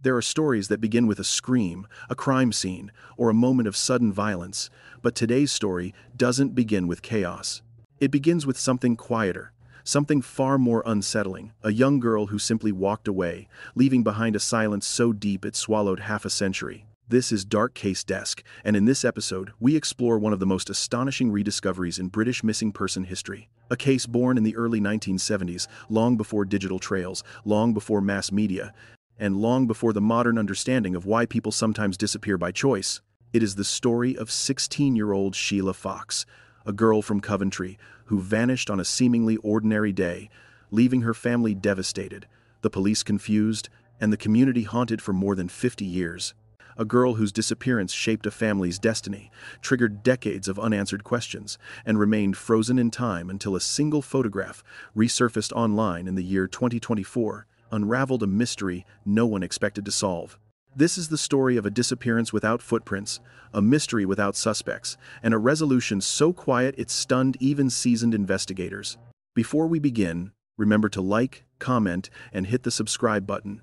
There are stories that begin with a scream, a crime scene, or a moment of sudden violence, but today's story doesn't begin with chaos. It begins with something quieter, something far more unsettling, a young girl who simply walked away, leaving behind a silence so deep it swallowed half a century. This is Dark Case Desk, and in this episode, we explore one of the most astonishing rediscoveries in British missing person history. A case born in the early 1970s, long before digital trails, long before mass media, and long before the modern understanding of why people sometimes disappear by choice. It is the story of 16-year-old Sheila Fox, a girl from Coventry, who vanished on a seemingly ordinary day, leaving her family devastated, the police confused, and the community haunted for more than 50 years. A girl whose disappearance shaped a family's destiny, triggered decades of unanswered questions, and remained frozen in time until a single photograph, resurfaced online in the year 2024, unraveled a mystery no one expected to solve. This is the story of a disappearance without footprints, a mystery without suspects, and a resolution so quiet it stunned even seasoned investigators. Before we begin, remember to like, comment, and hit the subscribe button.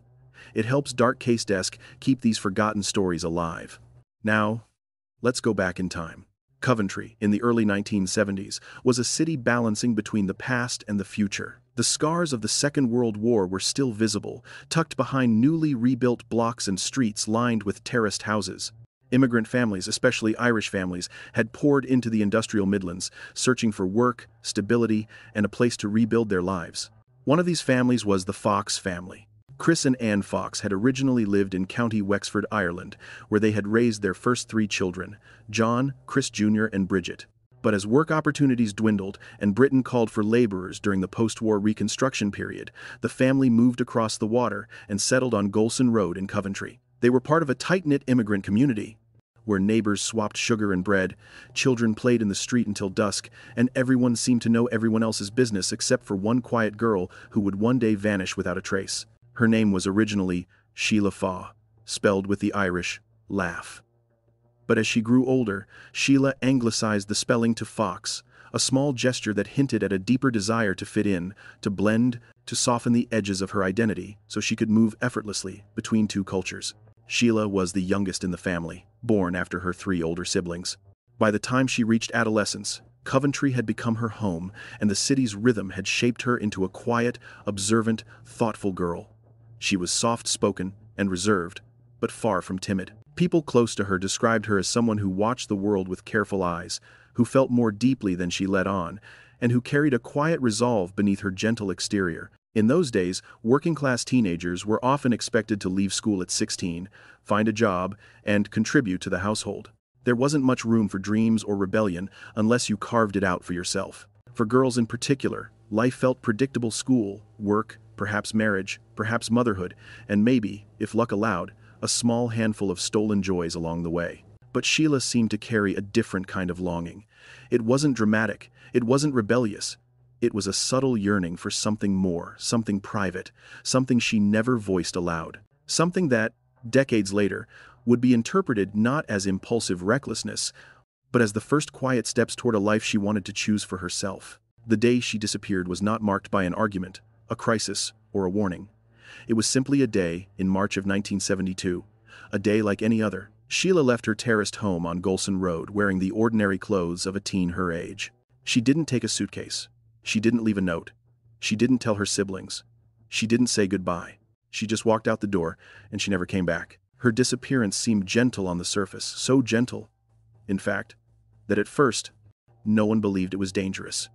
It helps Dark Case Desk keep these forgotten stories alive. Now, let's go back in time. Coventry, in the early 1970s, was a city balancing between the past and the future. The scars of the Second World War were still visible, tucked behind newly rebuilt blocks and streets lined with terraced houses. Immigrant families, especially Irish families, had poured into the industrial Midlands, searching for work, stability, and a place to rebuild their lives. One of these families was the Fox family. Chris and Anne Fox had originally lived in County Wexford, Ireland, where they had raised their first 3 children, John, Chris Jr., and Bridget. But as work opportunities dwindled and Britain called for laborers during the post-war Reconstruction period, the family moved across the water and settled on Golson Road in Coventry. They were part of a tight-knit immigrant community, where neighbors swapped sugar and bread, children played in the street until dusk, and everyone seemed to know everyone else's business except for one quiet girl who would one day vanish without a trace. Her name was originally Sheila Fox, spelled with the Irish laugh. But as she grew older, Sheila anglicized the spelling to Fox, a small gesture that hinted at a deeper desire to fit in, to blend, to soften the edges of her identity so she could move effortlessly between 2 cultures. Sheila was the youngest in the family, born after her 3 older siblings. By the time she reached adolescence, Coventry had become her home, and the city's rhythm had shaped her into a quiet, observant, thoughtful girl. She was soft-spoken and reserved, but far from timid. People close to her described her as someone who watched the world with careful eyes, who felt more deeply than she let on, and who carried a quiet resolve beneath her gentle exterior. In those days, working-class teenagers were often expected to leave school at 16, find a job, and contribute to the household. There wasn't much room for dreams or rebellion unless you carved it out for yourself. For girls in particular, life felt predictable: school, work, perhaps marriage, perhaps motherhood, and maybe, if luck allowed, a small handful of stolen joys along the way. But Sheila seemed to carry a different kind of longing. It wasn't dramatic, it wasn't rebellious. It was a subtle yearning for something more, something private, something she never voiced aloud. Something that, decades later, would be interpreted not as impulsive recklessness, but as the first quiet steps toward a life she wanted to choose for herself. The day she disappeared was not marked by an argument, a crisis, or a warning. It was simply a day in March of 1972, a day like any other. Sheila left her terraced home on Golson Road wearing the ordinary clothes of a teen her age. She didn't take a suitcase. She didn't leave a note. She didn't tell her siblings. She didn't say goodbye. She just walked out the door, and she never came back. Her disappearance seemed gentle on the surface, so gentle, in fact, that at first, no one believed it was dangerous.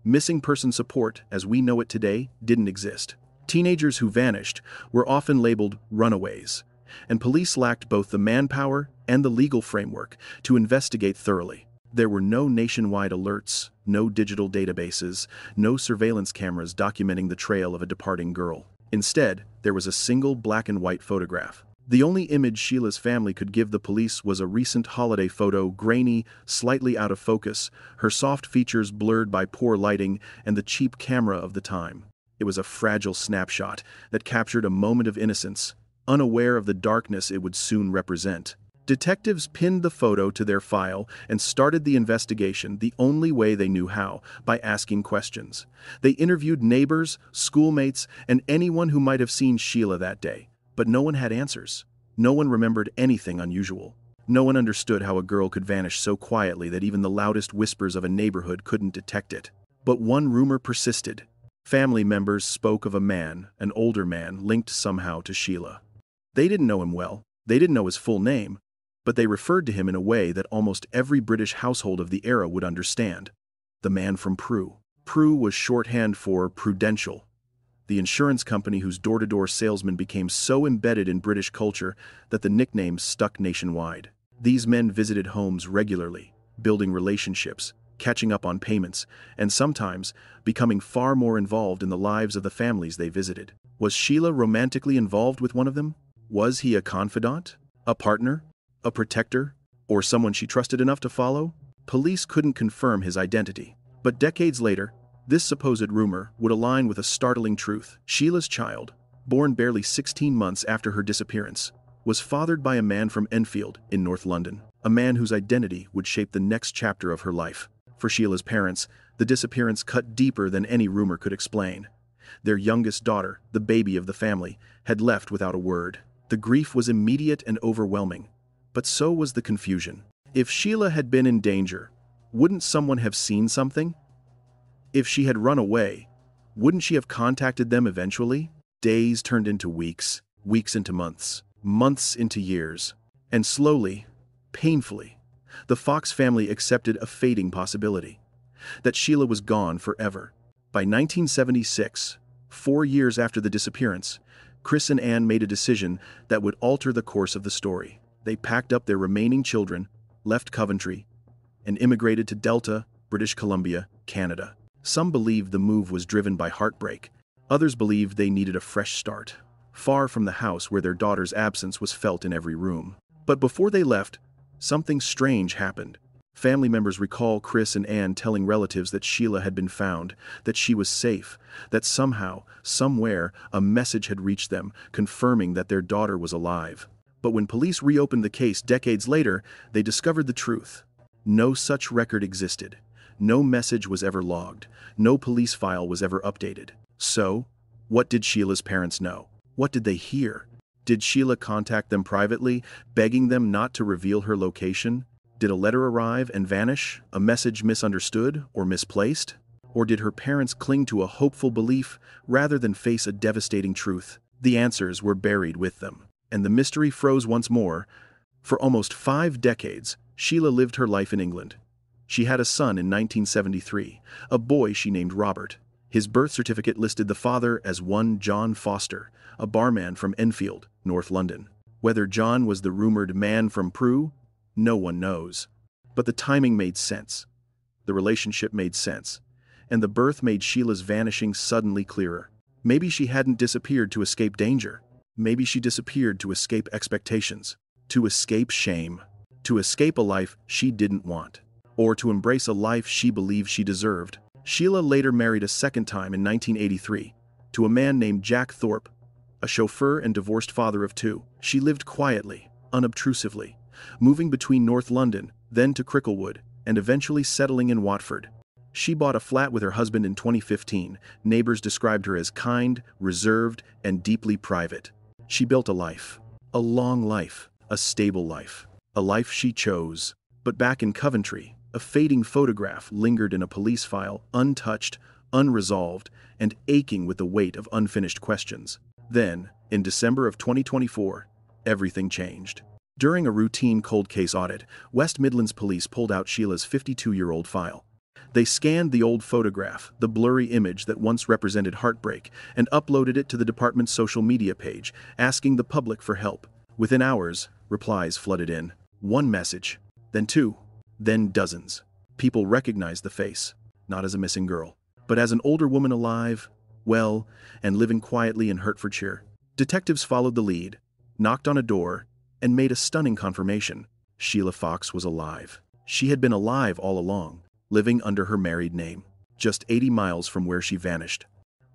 Missing person support, as we know it today, didn't exist. Teenagers who vanished were often labeled runaways, and police lacked both the manpower and the legal framework to investigate thoroughly. There were no nationwide alerts, no digital databases, no surveillance cameras documenting the trail of a departing girl. Instead, there was a single black and white photograph. The only image Sheila's family could give the police was a recent holiday photo, grainy, slightly out of focus, her soft features blurred by poor lighting and the cheap camera of the time. It was a fragile snapshot that captured a moment of innocence, unaware of the darkness it would soon represent. Detectives pinned the photo to their file and started the investigation the only way they knew how, by asking questions. They interviewed neighbors, schoolmates, and anyone who might have seen Sheila that day. But no one had answers. No one remembered anything unusual. No one understood how a girl could vanish so quietly that even the loudest whispers of a neighborhood couldn't detect it. But one rumor persisted. Family members spoke of a man, an older man, linked somehow to Sheila. They didn't know him well, they didn't know his full name, but they referred to him in a way that almost every British household of the era would understand. The man from Prue. Prue was shorthand for Prudential, the insurance company whose door-to-door salesman became so embedded in British culture that the nickname stuck nationwide. These men visited homes regularly, building relationships, catching up on payments, and sometimes becoming far more involved in the lives of the families they visited. Was Sheila romantically involved with one of them? Was he a confidant? A partner? A protector? Or someone she trusted enough to follow? Police couldn't confirm his identity. But decades later, this supposed rumor would align with a startling truth. Sheila's child, born barely 16 months after her disappearance, was fathered by a man from Enfield in North London, a man whose identity would shape the next chapter of her life. For Sheila's parents, the disappearance cut deeper than any rumor could explain. Their youngest daughter, the baby of the family, had left without a word. The grief was immediate and overwhelming, but so was the confusion. If Sheila had been in danger, wouldn't someone have seen something? If she had run away, wouldn't she have contacted them eventually? Days turned into weeks, weeks into months, months into years, and slowly, painfully, the Fox family accepted a fading possibility, that Sheila was gone forever. By 1976, 4 years after the disappearance, Chris and Anne made a decision that would alter the course of the story. They packed up their remaining children, left Coventry, and immigrated to Delta, British Columbia, Canada. Some believed the move was driven by heartbreak. Others believed they needed a fresh start, far from the house where their daughter's absence was felt in every room. But before they left, something strange happened. Family members recall Chris and Anne telling relatives that Sheila had been found, that she was safe, that somehow, somewhere, a message had reached them, confirming that their daughter was alive. But when police reopened the case decades later, they discovered the truth. No such record existed. No message was ever logged. No police file was ever updated. So, what did Sheila's parents know? What did they hear? Did Sheila contact them privately, begging them not to reveal her location? Did a letter arrive and vanish, a message misunderstood or misplaced? Or did her parents cling to a hopeful belief rather than face a devastating truth? The answers were buried with them, and the mystery froze once more. For almost 5 decades, Sheila lived her life in England. She had a son in 1973, a boy she named Robert. His birth certificate listed the father as one John Foster, a barman from Enfield, North London. Whether John was the rumored man from Prue, no one knows. But the timing made sense. The relationship made sense. And the birth made Sheila's vanishing suddenly clearer. Maybe she hadn't disappeared to escape danger. Maybe she disappeared to escape expectations, to escape shame, to escape a life she didn't want, or to embrace a life she believed she deserved. Sheila later married a second time in 1983, to a man named Jack Thorpe, a chauffeur and divorced father of 2. She lived quietly, unobtrusively, moving between North London, then to Cricklewood, and eventually settling in Watford. She bought a flat with her husband in 2015. Neighbors described her as kind, reserved, and deeply private. She built a life. A long life. A stable life. A life she chose. But back in Coventry, a fading photograph lingered in a police file, untouched, unresolved, and aching with the weight of unfinished questions. Then, in December of 2024, everything changed. During a routine cold case audit, West Midlands police pulled out Sheila's 52-year-old file. They scanned the old photograph, the blurry image that once represented heartbreak, and uploaded it to the department's social media page, asking the public for help. Within hours, replies flooded in. 1 message, then 2, then dozens. People recognized the face, not as a missing girl, but as an older woman alive, well, and living quietly in Hertfordshire. Detectives followed the lead, knocked on a door, and made a stunning confirmation. Sheila Fox was alive. She had been alive all along, living under her married name, just 80 miles from where she vanished.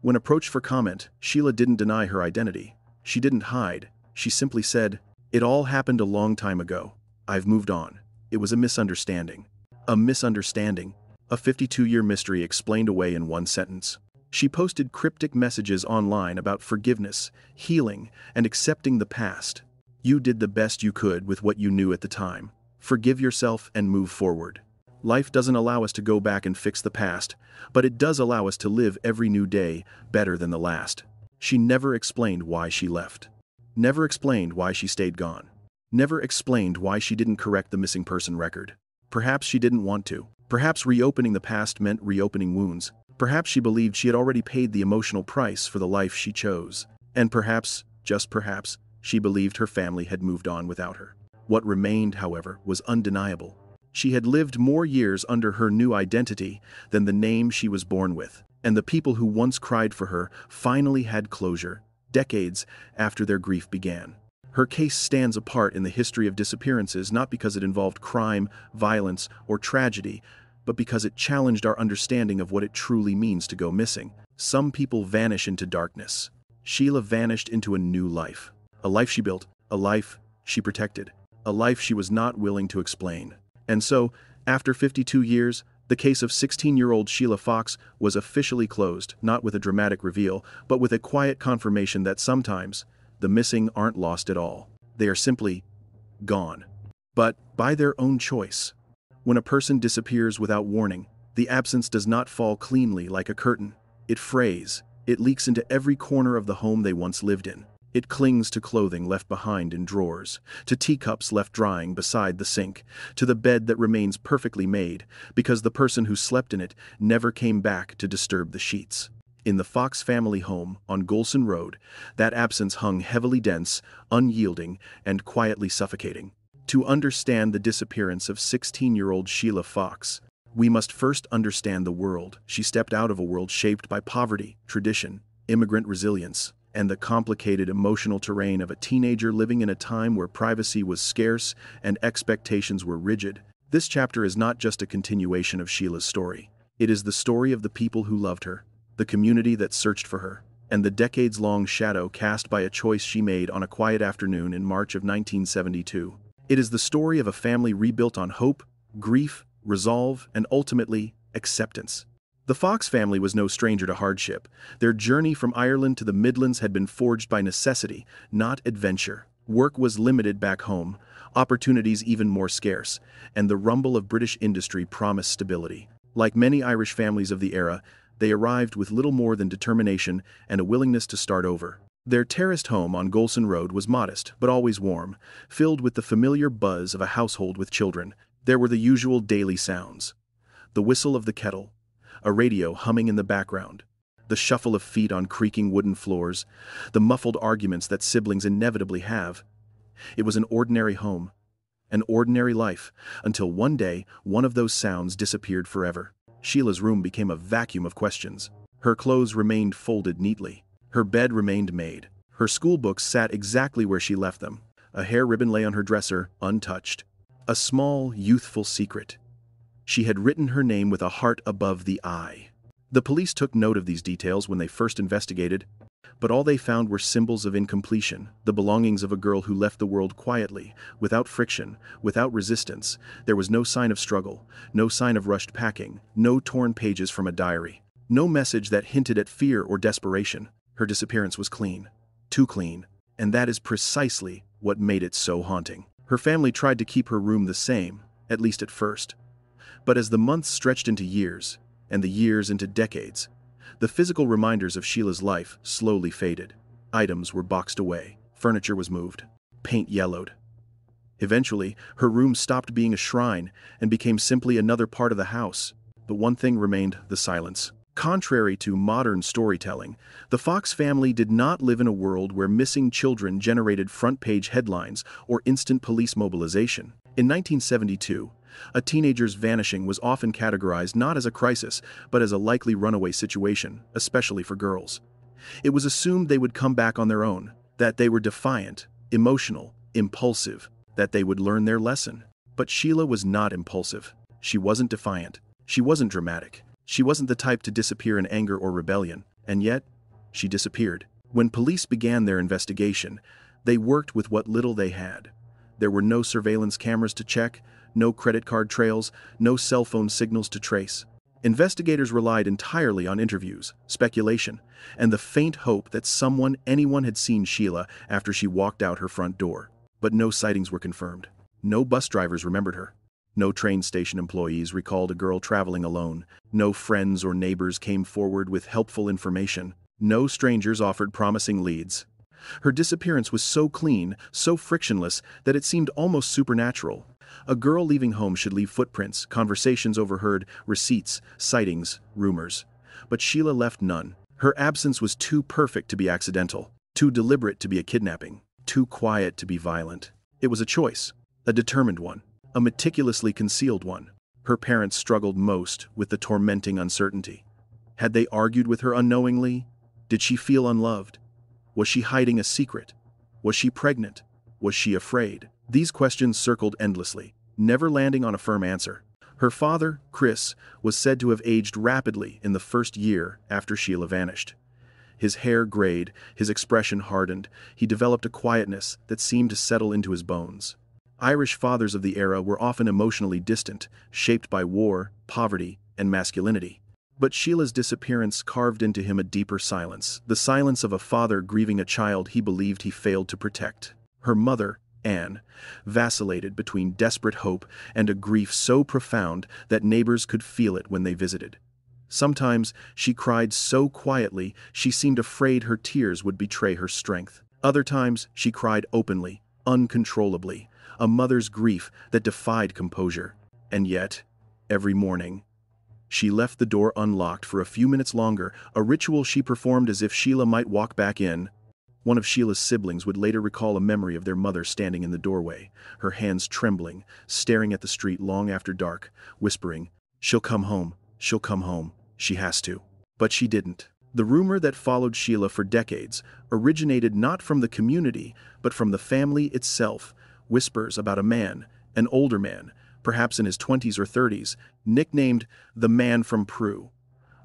When approached for comment, Sheila didn't deny her identity. She didn't hide. She simply said, "It all happened a long time ago. I've moved on. It was a misunderstanding." A misunderstanding. A 52-year mystery explained away in 1 sentence. She posted cryptic messages online about forgiveness, healing, and accepting the past. You did the best you could with what you knew at the time. Forgive yourself and move forward. Life doesn't allow us to go back and fix the past, but it does allow us to live every new day better than the last. She never explained why she left. Never explained why she stayed gone. Never explained why she didn't correct the missing person record. Perhaps she didn't want to. Perhaps reopening the past meant reopening wounds. Perhaps she believed she had already paid the emotional price for the life she chose. And perhaps, just perhaps, she believed her family had moved on without her. What remained, however, was undeniable. She had lived more years under her new identity than the name she was born with, and the people who once cried for her finally had closure, decades after their grief began. Her case stands apart in the history of disappearances not because it involved crime, violence, or tragedy, but because it challenged our understanding of what it truly means to go missing. Some people vanish into darkness. Sheila vanished into a new life. A life she built, a life she protected, a life she was not willing to explain. And so, after 52 years, the case of 16-year-old Sheila Fox was officially closed, not with a dramatic reveal, but with a quiet confirmation that sometimes, the missing aren't lost at all. They are simply gone. But by their own choice. When a person disappears without warning, the absence does not fall cleanly like a curtain. It frays. It leaks into every corner of the home they once lived in. It clings to clothing left behind in drawers, to teacups left drying beside the sink, to the bed that remains perfectly made, because the person who slept in it never came back to disturb the sheets. In the Fox family home on Golson Road, that absence hung heavily dense, unyielding, and quietly suffocating. To understand the disappearance of 16-year-old Sheila Fox, we must first understand the world. She stepped out of a world shaped by poverty, tradition, immigrant resilience, and the complicated emotional terrain of a teenager living in a time where privacy was scarce and expectations were rigid. This chapter is not just a continuation of Sheila's story. It is the story of the people who loved her, the community that searched for her, and the decades-long shadow cast by a choice she made on a quiet afternoon in March of 1972. It is the story of a family rebuilt on hope, grief, resolve, and ultimately, acceptance. The Fox family was no stranger to hardship. Their journey from Ireland to the Midlands had been forged by necessity, not adventure. Work was limited back home, opportunities even more scarce, and the rumble of British industry promised stability. Like many Irish families of the era, they arrived with little more than determination and a willingness to start over. Their terraced home on Golson Road was modest, but always warm, filled with the familiar buzz of a household with children. There were the usual daily sounds. The whistle of the kettle, a radio humming in the background, the shuffle of feet on creaking wooden floors, the muffled arguments that siblings inevitably have. It was an ordinary home, an ordinary life, until one day one of those sounds disappeared forever. Sheila's room became a vacuum of questions. Her clothes remained folded neatly. Her bed remained made. Her school books sat exactly where she left them. A hair ribbon lay on her dresser, untouched. A small, youthful secret. She had written her name with a heart above the I. The police took note of these details when they first investigated, but all they found were symbols of incompletion, the belongings of a girl who left the world quietly, without friction, without resistance. There was no sign of struggle, no sign of rushed packing, no torn pages from a diary, no message that hinted at fear or desperation. Her disappearance was clean, too clean, and that is precisely what made it so haunting. Her family tried to keep her room the same, at least at first. But as the months stretched into years, and the years into decades, the physical reminders of Sheila's life slowly faded. Items were boxed away, furniture was moved, paint yellowed. Eventually, her room stopped being a shrine and became simply another part of the house. But one thing remained: the silence. Contrary to modern storytelling, the Fox family did not live in a world where missing children generated front-page headlines or instant police mobilization. In 1972, a teenager's vanishing was often categorized not as a crisis, but as a likely runaway situation, especially for girls. It was assumed they would come back on their own, that they were defiant, emotional, impulsive, that they would learn their lesson. But Sheila was not impulsive. She wasn't defiant. She wasn't dramatic. She wasn't the type to disappear in anger or rebellion, and yet, she disappeared. When police began their investigation, they worked with what little they had. There were no surveillance cameras to check, no credit card trails, no cell phone signals to trace. Investigators relied entirely on interviews, speculation, and the faint hope that anyone had seen Sheila after she walked out her front door. But no sightings were confirmed. No bus drivers remembered her. No train station employees recalled a girl traveling alone. No friends or neighbors came forward with helpful information. No strangers offered promising leads. Her disappearance was so clean, so frictionless, that it seemed almost supernatural. A girl leaving home should leave footprints, conversations overheard, receipts, sightings, rumors. But Sheila left none. Her absence was too perfect to be accidental, too deliberate to be a kidnapping, too quiet to be violent. It was a choice, a determined one, a meticulously concealed one. Her parents struggled most with the tormenting uncertainty. Had they argued with her unknowingly? Did she feel unloved? Was she hiding a secret? Was she pregnant? Was she afraid? These questions circled endlessly, never landing on a firm answer. Her father, Chris, was said to have aged rapidly in the first year after Sheila vanished. His hair grayed, his expression hardened, he developed a quietness that seemed to settle into his bones. Irish fathers of the era were often emotionally distant, shaped by war, poverty, and masculinity. But Sheila's disappearance carved into him a deeper silence, the silence of a father grieving a child he believed he failed to protect. Her mother, Anne, vacillated between desperate hope and a grief so profound that neighbors could feel it when they visited. Sometimes she cried so quietly she seemed afraid her tears would betray her strength. Other times she cried openly, uncontrollably, a mother's grief that defied composure. And yet, every morning, she left the door unlocked for a few minutes longer, a ritual she performed as if Sheila might walk back in. One of Sheila's siblings would later recall a memory of their mother standing in the doorway, her hands trembling, staring at the street long after dark, whispering, "She'll come home, she'll come home, she has to." But she didn't. The rumor that followed Sheila for decades originated not from the community, but from the family itself. Whispers about a man, an older man, perhaps in his 20s or 30s, nicknamed the Man from Prue,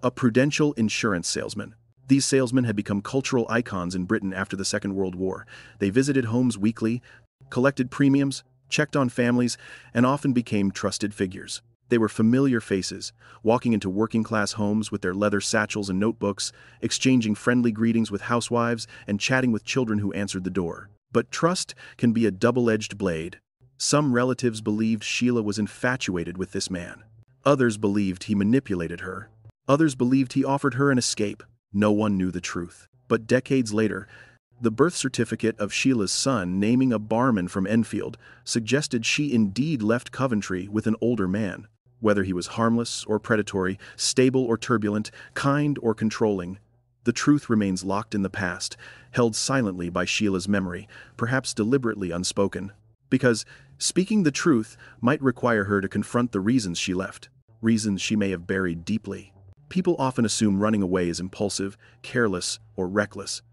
a prudential insurance salesman. These salesmen had become cultural icons in Britain after the Second World War. They visited homes weekly, collected premiums, checked on families, and often became trusted figures. They were familiar faces, walking into working-class homes with their leather satchels and notebooks, exchanging friendly greetings with housewives, and chatting with children who answered the door. But trust can be a double-edged blade. Some relatives believed Sheila was infatuated with this man. Others believed he manipulated her. Others believed he offered her an escape. No one knew the truth. But decades later, the birth certificate of Sheila's son naming a barman from Enfield suggested she indeed left Coventry with an older man. Whether he was harmless or predatory, stable or turbulent, kind or controlling, the truth remains locked in the past, held silently by Sheila's memory, perhaps deliberately unspoken. Because speaking the truth might require her to confront the reasons she left, reasons she may have buried deeply. People often assume running away is impulsive, careless, or reckless.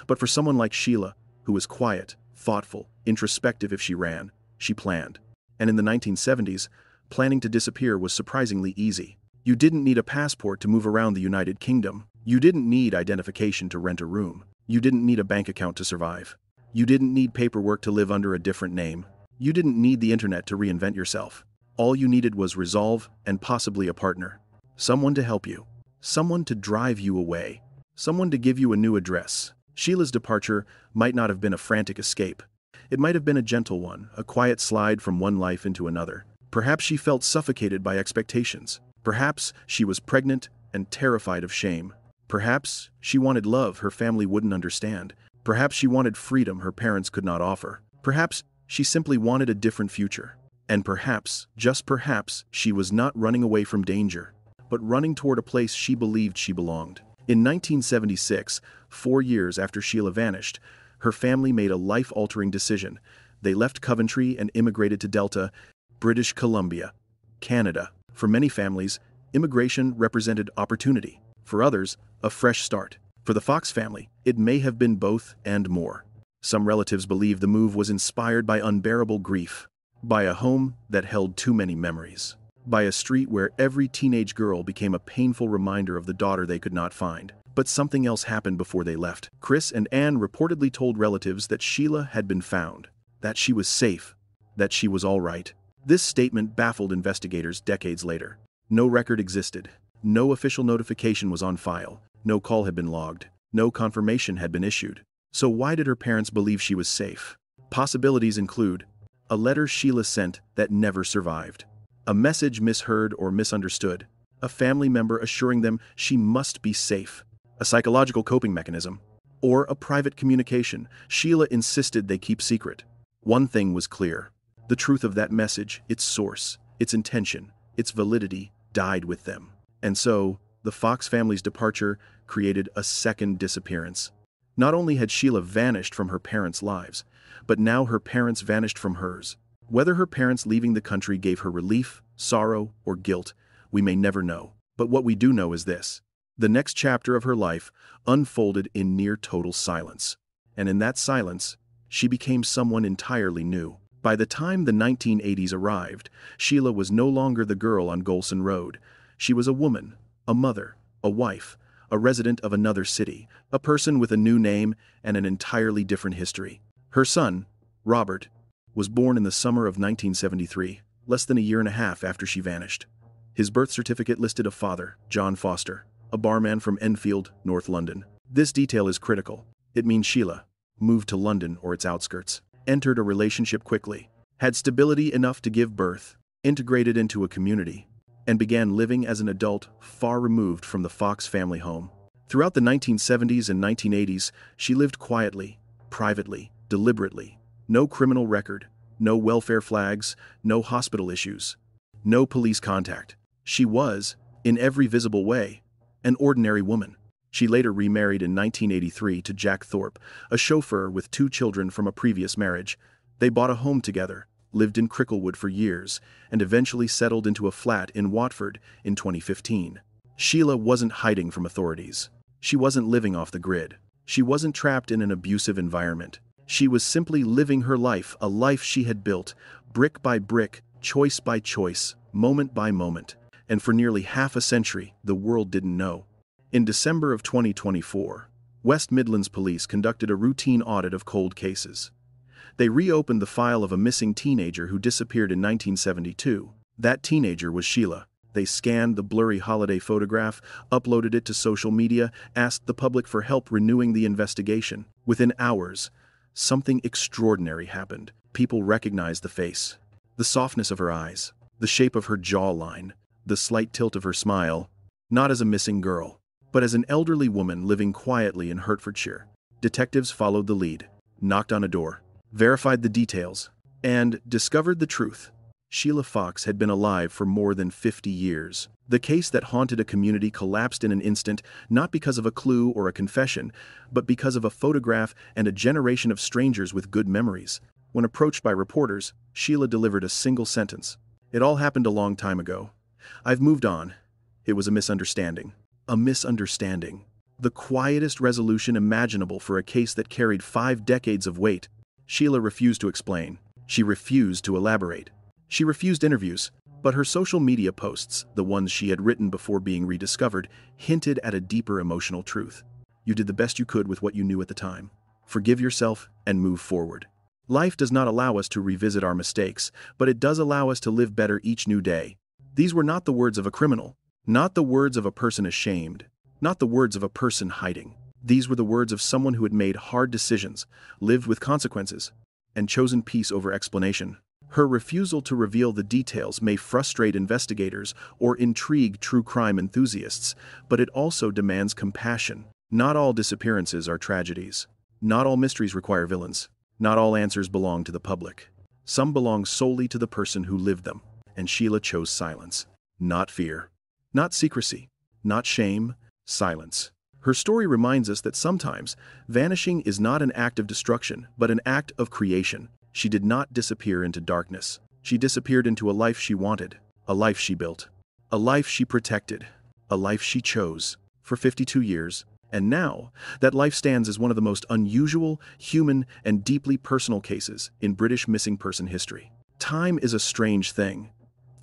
But for someone like Sheila, who was quiet, thoughtful, introspective if she ran, she planned. And in the 1970s, planning to disappear was surprisingly easy. You didn't need a passport to move around the United Kingdom. You didn't need identification to rent a room. You didn't need a bank account to survive. You didn't need paperwork to live under a different name. You didn't need the internet to reinvent yourself. All you needed was resolve and possibly a partner. Someone to help you. Someone to drive you away. Someone to give you a new address. Sheila's departure might not have been a frantic escape. It might have been a gentle one, a quiet slide from one life into another. Perhaps she felt suffocated by expectations. Perhaps she was pregnant and terrified of shame. Perhaps she wanted love her family wouldn't understand. Perhaps she wanted freedom her parents could not offer. Perhaps she simply wanted a different future. And perhaps, just perhaps, she was not running away from danger, but running toward a place she believed she belonged. In 1976, 4 years after Sheila vanished, her family made a life-altering decision. They left Coventry and immigrated to Delta, British Columbia, Canada. For many families, immigration represented opportunity. For others, a fresh start. For the Fox family, it may have been both and more. Some relatives believe the move was inspired by unbearable grief, by a home that held too many memories, by a street where every teenage girl became a painful reminder of the daughter they could not find. But something else happened before they left. Chris and Anne reportedly told relatives that Sheila had been found, that she was safe, that she was all right. This statement baffled investigators decades later. No record existed. No official notification was on file, no call had been logged, no confirmation had been issued. So why did her parents believe she was safe? Possibilities include a letter Sheila sent that never survived, a message misheard or misunderstood, a family member assuring them she must be safe, a psychological coping mechanism, or a private communication Sheila insisted they keep secret. One thing was clear. The truth of that message, its source, its intention, its validity, died with them. And so, the Fox family's departure created a second disappearance. Not only had Sheila vanished from her parents' lives, but now her parents vanished from hers. Whether her parents leaving the country gave her relief, sorrow, or guilt, we may never know. But what we do know is this. The next chapter of her life unfolded in near total silence. And in that silence, she became someone entirely new. By the time the 1980s arrived, Sheila was no longer the girl on Golson Road. She was a woman, a mother, a wife, a resident of another city, a person with a new name and an entirely different history. Her son, Robert, was born in the summer of 1973, less than a year and a half after she vanished. His birth certificate listed a father, John Foster, a barman from Enfield, North London. This detail is critical. It means Sheila moved to London or its outskirts, entered a relationship quickly, had stability enough to give birth, integrated into a community, and began living as an adult far removed from the Fox family home. Throughout the 1970s and 1980s, she lived quietly, privately, deliberately. No criminal record, no welfare flags, no hospital issues, no police contact. She was, in every visible way, an ordinary woman. She later remarried in 1983 to Jack Thorpe, a chauffeur with 2 children from a previous marriage. They bought a home together, lived in Cricklewood for years, and eventually settled into a flat in Watford in 2015. Sheila wasn't hiding from authorities. She wasn't living off the grid. She wasn't trapped in an abusive environment. She was simply living her life, a life she had built, brick by brick, choice by choice, moment by moment. And for nearly half a century, the world didn't know. In December of 2024, West Midlands Police conducted a routine audit of cold cases. They reopened the file of a missing teenager who disappeared in 1972. That teenager was Sheila. They scanned the blurry holiday photograph, uploaded it to social media, asked the public for help renewing the investigation. Within hours, something extraordinary happened. People recognized the face, the softness of her eyes, the shape of her jawline, the slight tilt of her smile, not as a missing girl, but as an elderly woman living quietly in Hertfordshire. Detectives followed the lead, knocked on a door, verified the details, and discovered the truth. Sheila Fox had been alive for more than 50 years. The case that haunted a community collapsed in an instant, not because of a clue or a confession, but because of a photograph and a generation of strangers with good memories. When approached by reporters, Sheila delivered a single sentence. "It all happened a long time ago. I've moved on. It was a misunderstanding." A misunderstanding. The quietest resolution imaginable for a case that carried 5 decades of weight. Sheila refused to explain. She refused to elaborate. She refused interviews, but her social media posts, the ones she had written before being rediscovered, hinted at a deeper emotional truth. You did the best you could with what you knew at the time. Forgive yourself and move forward. Life does not allow us to revisit our mistakes, but it does allow us to live better each new day. These were not the words of a criminal, not the words of a person ashamed, not the words of a person hiding. These were the words of someone who had made hard decisions, lived with consequences, and chosen peace over explanation. Her refusal to reveal the details may frustrate investigators or intrigue true crime enthusiasts, but it also demands compassion. Not all disappearances are tragedies. Not all mysteries require villains. Not all answers belong to the public. Some belong solely to the person who lived them. And Sheila chose silence. Not fear. Not secrecy. Not shame. Silence. Her story reminds us that sometimes vanishing is not an act of destruction, but an act of creation. She did not disappear into darkness. She disappeared into a life she wanted, a life she built, a life she protected, a life she chose for 52 years. And now, that life stands as one of the most unusual, human, and deeply personal cases in British missing person history. Time is a strange thing.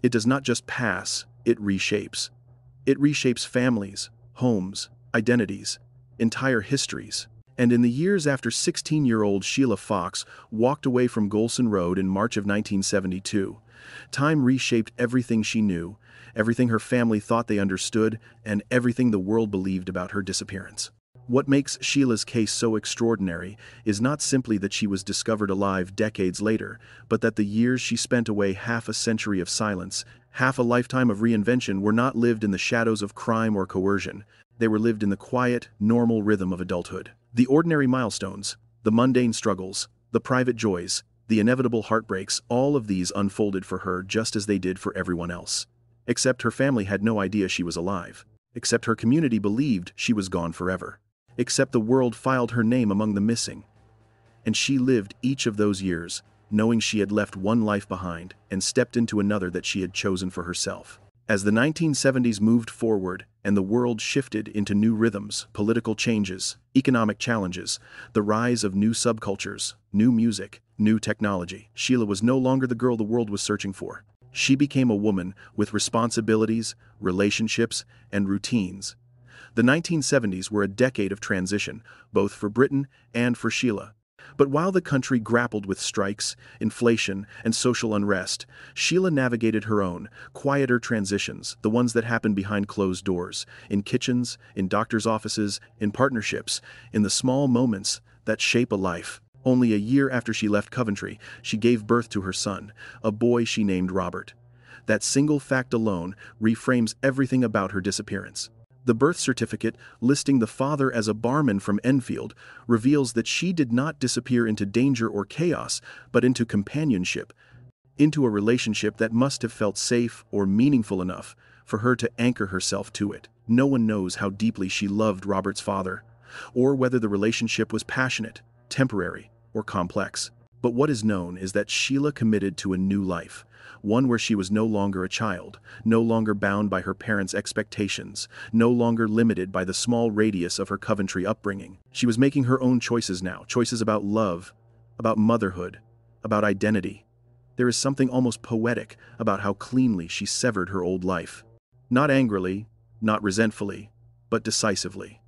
It does not just pass, it reshapes. It reshapes families, homes, identities, entire histories. And in the years after 16-year-old Sheila Fox walked away from Golson Road in March of 1972, time reshaped everything she knew, everything her family thought they understood, and everything the world believed about her disappearance. What makes Sheila's case so extraordinary is not simply that she was discovered alive decades later, but that the years she spent away, half a century of silence, half a lifetime of reinvention, were not lived in the shadows of crime or coercion. They were lived in the quiet, normal rhythm of adulthood. The ordinary milestones, the mundane struggles, the private joys, the inevitable heartbreaks, all of these unfolded for her just as they did for everyone else. Except her family had no idea she was alive. Except her community believed she was gone forever. Except the world filed her name among the missing. And she lived each of those years, knowing she had left one life behind and stepped into another that she had chosen for herself. As the 1970s moved forward and the world shifted into new rhythms, political changes, economic challenges, the rise of new subcultures, new music, new technology, Sheila was no longer the girl the world was searching for. She became a woman with responsibilities, relationships, and routines. The 1970s were a decade of transition, both for Britain and for Sheila. But while the country grappled with strikes, inflation, and social unrest, Sheila navigated her own, quieter transitions, the ones that happened behind closed doors, in kitchens, in doctors' offices, in partnerships, in the small moments that shape a life. Only a year after she left Coventry, she gave birth to her son, a boy she named Robert. That single fact alone reframes everything about her disappearance. The birth certificate, listing the father as a barman from Enfield, reveals that she did not disappear into danger or chaos, but into companionship, into a relationship that must have felt safe or meaningful enough for her to anchor herself to it. No one knows how deeply she loved Robert's father, or whether the relationship was passionate, temporary, or complex. But what is known is that Sheila committed to a new life, one where she was no longer a child, no longer bound by her parents' expectations, no longer limited by the small radius of her Coventry upbringing. She was making her own choices now, choices about love, about motherhood, about identity. There is something almost poetic about how cleanly she severed her old life. Not angrily, not resentfully, but decisively.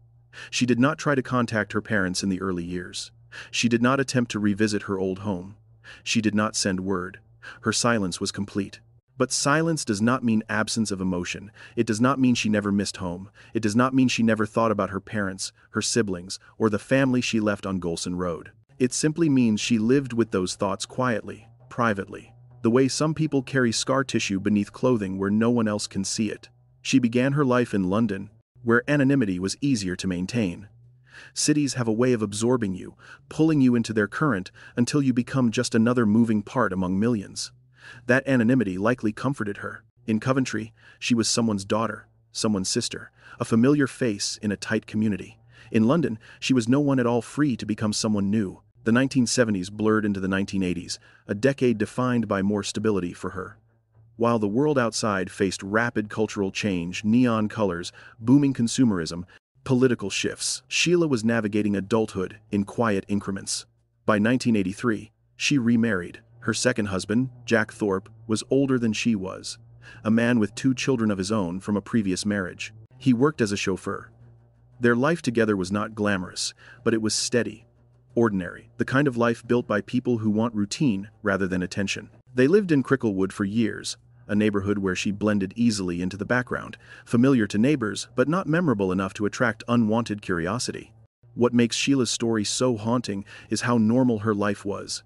She did not try to contact her parents in the early years. She did not attempt to revisit her old home. She did not send word. Her silence was complete. But silence does not mean absence of emotion. It does not mean she never missed home. It does not mean she never thought about her parents, her siblings, or the family she left on Golson Road. It simply means she lived with those thoughts quietly, privately, the way some people carry scar tissue beneath clothing where no one else can see it. She began her life in London, where anonymity was easier to maintain. Cities have a way of absorbing you, pulling you into their current until you become just another moving part among millions. That anonymity likely comforted her. In Coventry, she was someone's daughter, someone's sister, a familiar face in a tight community. In London, she was no one at all, free to become someone new. The 1970s blurred into the 1980s, a decade defined by more stability for her. While the world outside faced rapid cultural change, neon colors, booming consumerism, political shifts, Sheila was navigating adulthood in quiet increments. By 1983, she remarried. Her second husband, Jack Thorpe, was older than she was, a man with 2 children of his own from a previous marriage. He worked as a chauffeur. Their life together was not glamorous, but it was steady, ordinary, the kind of life built by people who want routine rather than attention. They lived in Cricklewood for years, a neighborhood where she blended easily into the background, familiar to neighbors but not memorable enough to attract unwanted curiosity. What makes Sheila's story so haunting is how normal her life was.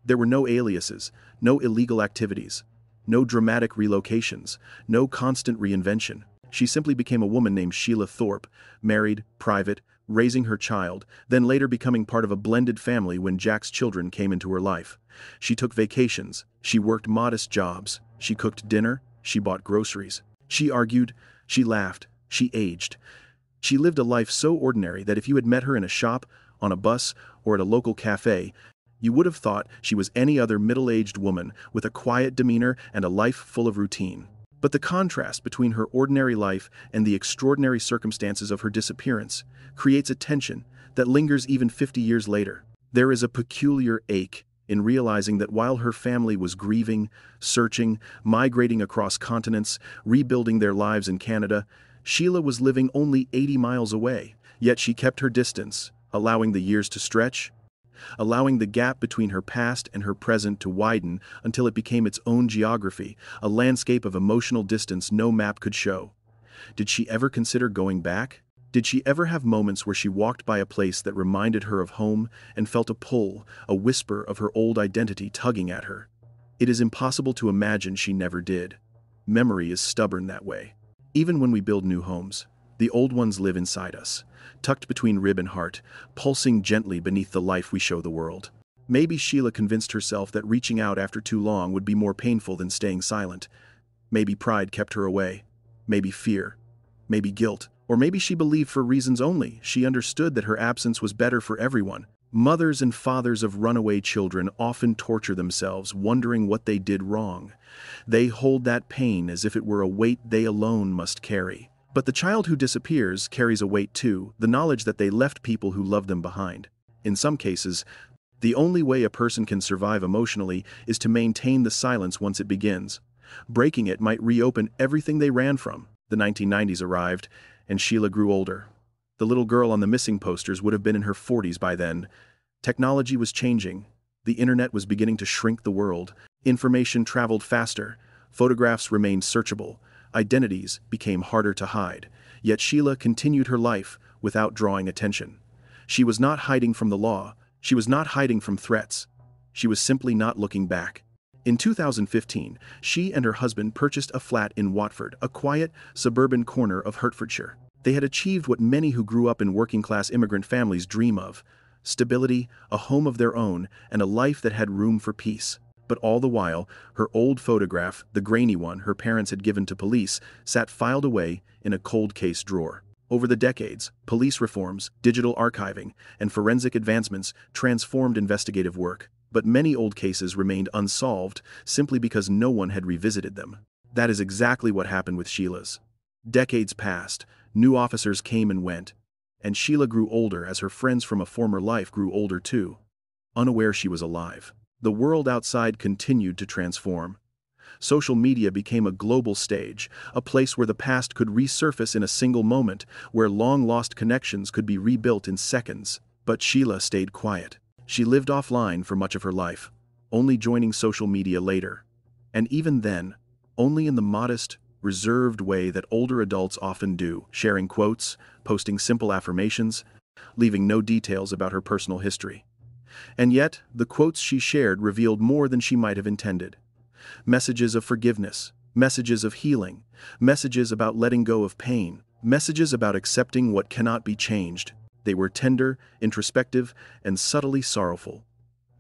There were no aliases, no illegal activities, no dramatic relocations, no constant reinvention. She simply became a woman named Sheila Thorpe, married, private, raising her child, then later becoming part of a blended family when Jack's children came into her life. She took vacations, she worked modest jobs, she cooked dinner, she bought groceries. She argued, she laughed, she aged. She lived a life so ordinary that if you had met her in a shop, on a bus, or at a local cafe, you would have thought she was any other middle-aged woman with a quiet demeanor and a life full of routine. But the contrast between her ordinary life and the extraordinary circumstances of her disappearance creates a tension that lingers even 50 years later. There is a peculiar ache in realizing that while her family was grieving, searching, migrating across continents, rebuilding their lives in Canada, Sheila was living only 80 miles away. Yet she kept her distance, allowing the years to stretch, allowing the gap between her past and her present to widen until it became its own geography, a landscape of emotional distance no map could show. Did she ever consider going back? Did she ever have moments where she walked by a place that reminded her of home and felt a pull, a whisper of her old identity tugging at her? It is impossible to imagine she never did. Memory is stubborn that way. Even when we build new homes, the old ones live inside us, tucked between rib and heart, pulsing gently beneath the life we show the world. Maybe Sheila convinced herself that reaching out after too long would be more painful than staying silent. Maybe pride kept her away. Maybe fear. Maybe guilt. Or maybe she believed for reasons only. She understood that her absence was better for everyone. Mothers and fathers of runaway children often torture themselves, wondering what they did wrong. They hold that pain as if it were a weight they alone must carry. But the child who disappears carries a weight too, the knowledge that they left people who loved them behind. In some cases, the only way a person can survive emotionally is to maintain the silence once it begins. Breaking it might reopen everything they ran from. The 1990s arrived, and Sheila grew older. The little girl on the missing posters would have been in her 40s by then. Technology was changing. The internet was beginning to shrink the world. Information traveled faster. Photographs remained searchable. Identities became harder to hide. Yet Sheila continued her life without drawing attention. She was not hiding from the law. She was not hiding from threats. She was simply not looking back. In 2015, she and her husband purchased a flat in Watford, a quiet, suburban corner of Hertfordshire. They had achieved what many who grew up in working-class immigrant families dream of: stability, a home of their own, and a life that had room for peace. But all the while, her old photograph, the grainy one her parents had given to police, sat filed away in a cold case drawer. Over the decades, police reforms, digital archiving, and forensic advancements transformed investigative work. But many old cases remained unsolved simply because no one had revisited them. That is exactly what happened with Sheila's. Decades passed, new officers came and went, and Sheila grew older as her friends from a former life grew older too. Unaware she was alive, the world outside continued to transform. Social media became a global stage, a place where the past could resurface in a single moment, where long-lost connections could be rebuilt in seconds. But Sheila stayed quiet. She lived offline for much of her life, only joining social media later. And even then, only in the modest, reserved way that older adults often do, sharing quotes, posting simple affirmations, leaving no details about her personal history. And yet, the quotes she shared revealed more than she might have intended. Messages of forgiveness, messages of healing, messages about letting go of pain, messages about accepting what cannot be changed. They were tender, introspective, and subtly sorrowful.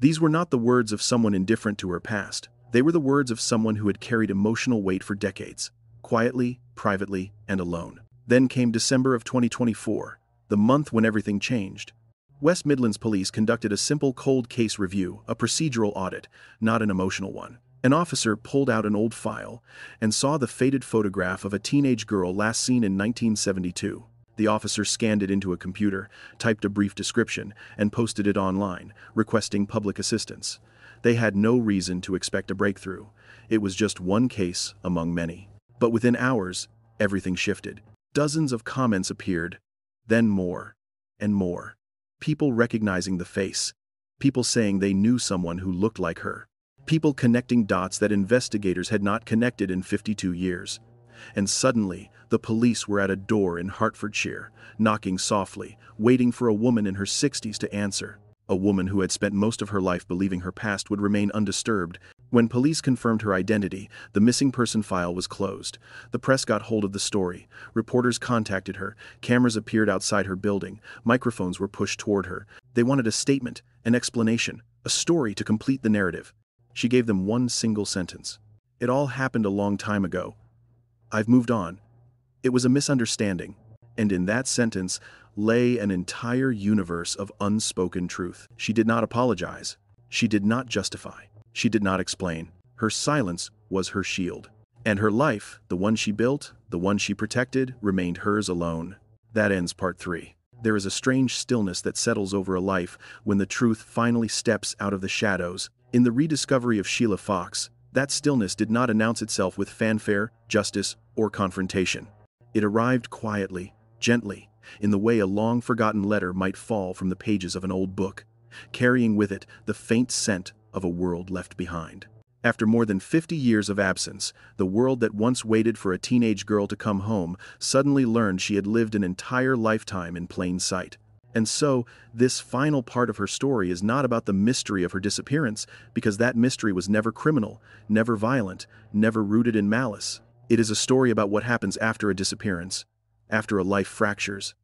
These were not the words of someone indifferent to her past. They were the words of someone who had carried emotional weight for decades, quietly, privately, and alone. Then came December of 2024, the month when everything changed. West Midlands Police conducted a simple cold case review, a procedural audit, not an emotional one. An officer pulled out an old file and saw the faded photograph of a teenage girl last seen in 1972. The officer scanned it into a computer, typed a brief description, and posted it online, requesting public assistance. They had no reason to expect a breakthrough. It was just one case among many. But within hours, everything shifted. Dozens of comments appeared, then more and more. People recognizing the face. People saying they knew someone who looked like her. People connecting dots that investigators had not connected in 52 years. And suddenly, the police were at a door in Hertfordshire, knocking softly, waiting for a woman in her 60s to answer. A woman who had spent most of her life believing her past would remain undisturbed. When police confirmed her identity, the missing person file was closed. The press got hold of the story. Reporters contacted her. Cameras appeared outside her building. Microphones were pushed toward her. They wanted a statement, an explanation, a story to complete the narrative. She gave them one single sentence. "It all happened a long time ago. I've moved on. It was a misunderstanding." And in that sentence lay an entire universe of unspoken truth. She did not apologize. She did not justify. She did not explain. Her silence was her shield. And her life, the one she built, the one she protected, remained hers alone. That ends part 3. There is a strange stillness that settles over a life when the truth finally steps out of the shadows. In the rediscovery of Sheila Fox, that stillness did not announce itself with fanfare, justice, or confrontation. It arrived quietly, gently, in the way a long-forgotten letter might fall from the pages of an old book, carrying with it the faint scent of a world left behind. After more than 50 years of absence, the world that once waited for a teenage girl to come home suddenly learned she had lived an entire lifetime in plain sight. And so, this final part of her story is not about the mystery of her disappearance, because that mystery was never criminal, never violent, never rooted in malice. It is a story about what happens after a disappearance, after a life fractures,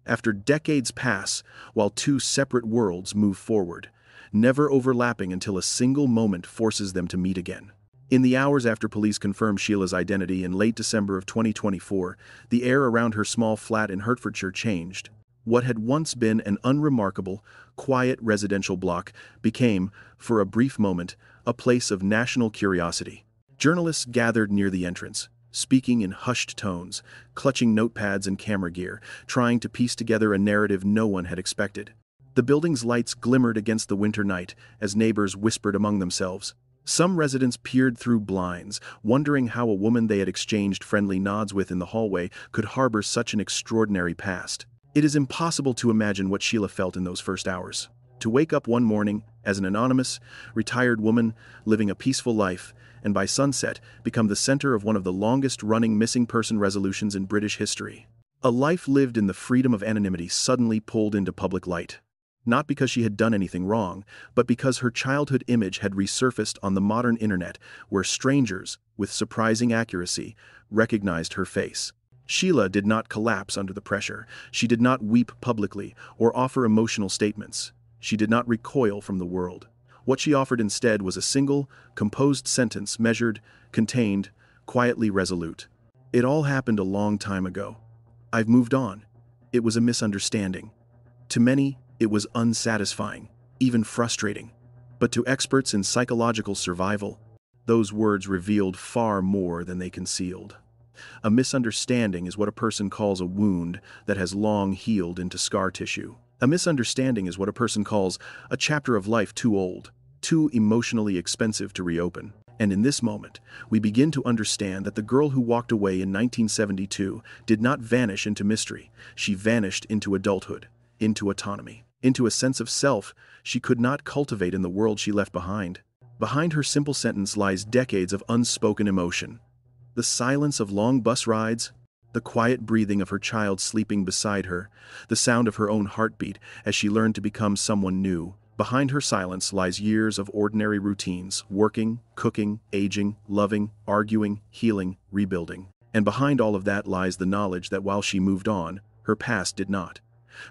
after decades pass while two separate worlds move forward, never overlapping until a single moment forces them to meet again. In the hours after police confirmed Sheila's identity in late December of 2024, the air around her small flat in Hertfordshire changed. What had once been an unremarkable, quiet residential block became, for a brief moment, a place of national curiosity. Journalists gathered near the entrance, speaking in hushed tones, clutching notepads and camera gear, trying to piece together a narrative no one had expected. The building's lights glimmered against the winter night as neighbors whispered among themselves. Some residents peered through blinds, wondering how a woman they had exchanged friendly nods with in the hallway could harbor such an extraordinary past. It is impossible to imagine what Sheila felt in those first hours. To wake up one morning as an anonymous, retired woman living a peaceful life, and by sunset become the center of one of the longest-running missing person resolutions in British history. A life lived in the freedom of anonymity suddenly pulled into public light. Not because she had done anything wrong, but because her childhood image had resurfaced on the modern internet, where strangers, with surprising accuracy, recognized her face. Sheila did not collapse under the pressure. She did not weep publicly or offer emotional statements. She did not recoil from the world. What she offered instead was a single, composed sentence, measured, contained, quietly resolute. It all happened a long time ago. I've moved on. It was a misunderstanding. To many, it was unsatisfying, even frustrating. But to experts in psychological survival, those words revealed far more than they concealed. A misunderstanding is what a person calls a wound that has long healed into scar tissue. A misunderstanding is what a person calls a chapter of life too old, too emotionally expensive to reopen. And in this moment, we begin to understand that the girl who walked away in 1972 did not vanish into mystery. She vanished into adulthood, into autonomy, into a sense of self she could not cultivate in the world she left behind. Behind her simple sentence lies decades of unspoken emotion. The silence of long bus rides, the quiet breathing of her child sleeping beside her, the sound of her own heartbeat as she learned to become someone new. Behind her silence lies years of ordinary routines, working, cooking, aging, loving, arguing, healing, rebuilding. And behind all of that lies the knowledge that while she moved on, her past did not.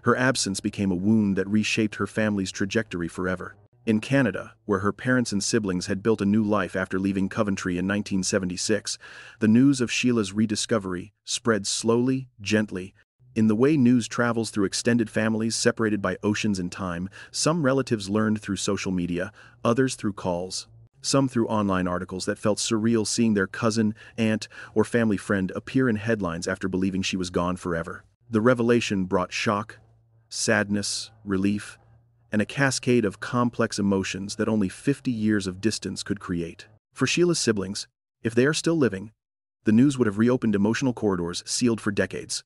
Her absence became a wound that reshaped her family's trajectory forever. In Canada, where her parents and siblings had built a new life after leaving Coventry in 1976, the news of Sheila's rediscovery spread slowly, gently. In the way news travels through extended families separated by oceans and time, some relatives learned through social media, others through calls, some through online articles that felt surreal, seeing their cousin, aunt, or family friend appear in headlines after believing she was gone forever. The revelation brought shock, sadness, relief, and a cascade of complex emotions that only 50 years of distance could create. For Sheila's siblings, if they are still living, the news would have reopened emotional corridors sealed for decades.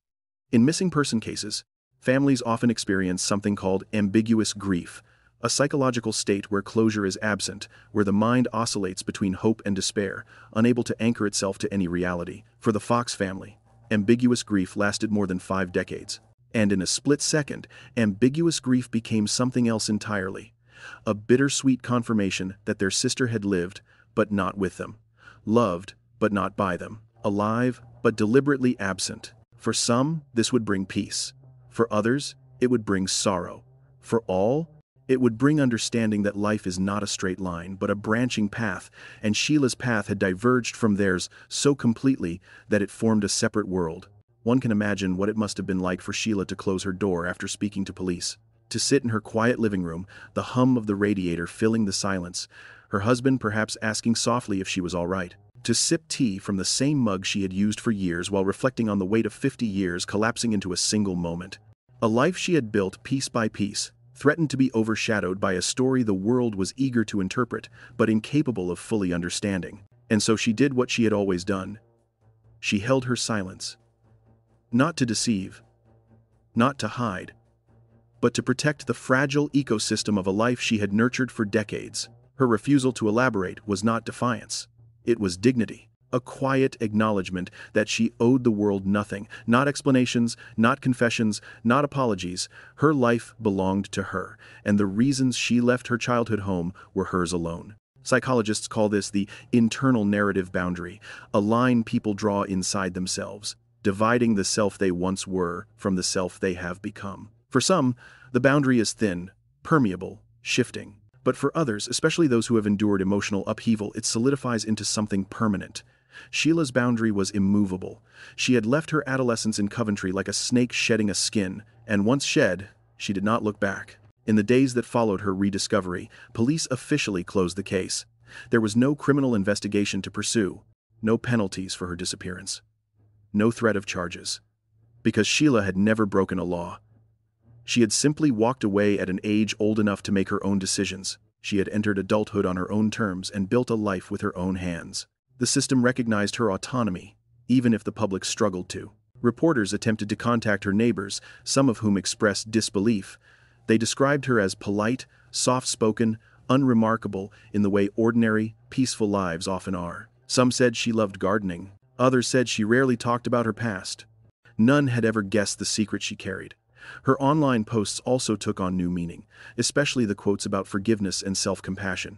In missing person cases, families often experience something called ambiguous grief, a psychological state where closure is absent, where the mind oscillates between hope and despair, unable to anchor itself to any reality. For the Fox family, ambiguous grief lasted more than 5 decades. And in a split second, ambiguous grief became something else entirely. A bittersweet confirmation that their sister had lived, but not with them. Loved, but not by them. Alive, but deliberately absent. For some, this would bring peace. For others, it would bring sorrow. For all, it would bring understanding that life is not a straight line, but a branching path, and Sheila's path had diverged from theirs so completely that it formed a separate world. One can imagine what it must have been like for Sheila to close her door after speaking to police. To sit in her quiet living room, the hum of the radiator filling the silence, her husband perhaps asking softly if she was all right. To sip tea from the same mug she had used for years while reflecting on the weight of 50 years collapsing into a single moment. A life she had built piece by piece, threatened to be overshadowed by a story the world was eager to interpret, but incapable of fully understanding. And so she did what she had always done. She held her silence. Not to deceive, not to hide, but to protect the fragile ecosystem of a life she had nurtured for decades. Her refusal to elaborate was not defiance. It was dignity, a quiet acknowledgement that she owed the world nothing, not explanations, not confessions, not apologies. Her life belonged to her, and the reasons she left her childhood home were hers alone. Psychologists call this the internal narrative boundary, a line people draw inside themselves, dividing the self they once were from the self they have become. For some, the boundary is thin, permeable, shifting. But for others, especially those who have endured emotional upheaval, it solidifies into something permanent. Sheila's boundary was immovable. She had left her adolescence in Coventry like a snake shedding a skin, and once shed, she did not look back. In the days that followed her rediscovery, police officially closed the case. There was no criminal investigation to pursue, no penalties for her disappearance, no threat of charges. Because Sheila had never broken a law. She had simply walked away at an age old enough to make her own decisions. She had entered adulthood on her own terms and built a life with her own hands. The system recognized her autonomy, even if the public struggled to. Reporters attempted to contact her neighbors, some of whom expressed disbelief. They described her as polite, soft-spoken, unremarkable in the way ordinary, peaceful lives often are. Some said she loved gardening. Others said she rarely talked about her past. None had ever guessed the secret she carried. Her online posts also took on new meaning, especially the quotes about forgiveness and self-compassion.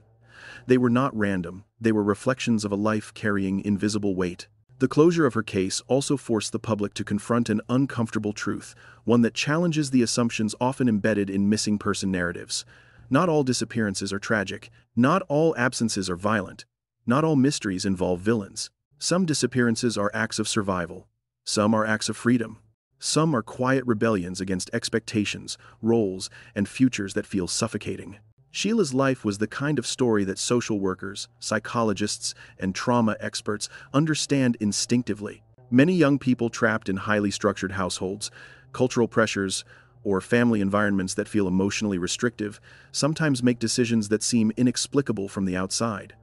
They were not random, they were reflections of a life carrying invisible weight. The closure of her case also forced the public to confront an uncomfortable truth, one that challenges the assumptions often embedded in missing person narratives. Not all disappearances are tragic, not all absences are violent, not all mysteries involve villains. Some disappearances are acts of survival, some are acts of freedom. Some are quiet rebellions against expectations, roles, and futures that feel suffocating. Sheila's life was the kind of story that social workers, psychologists, and trauma experts understand instinctively. Many young people trapped in highly structured households, cultural pressures, or family environments that feel emotionally restrictive sometimes make decisions that seem inexplicable from the outside.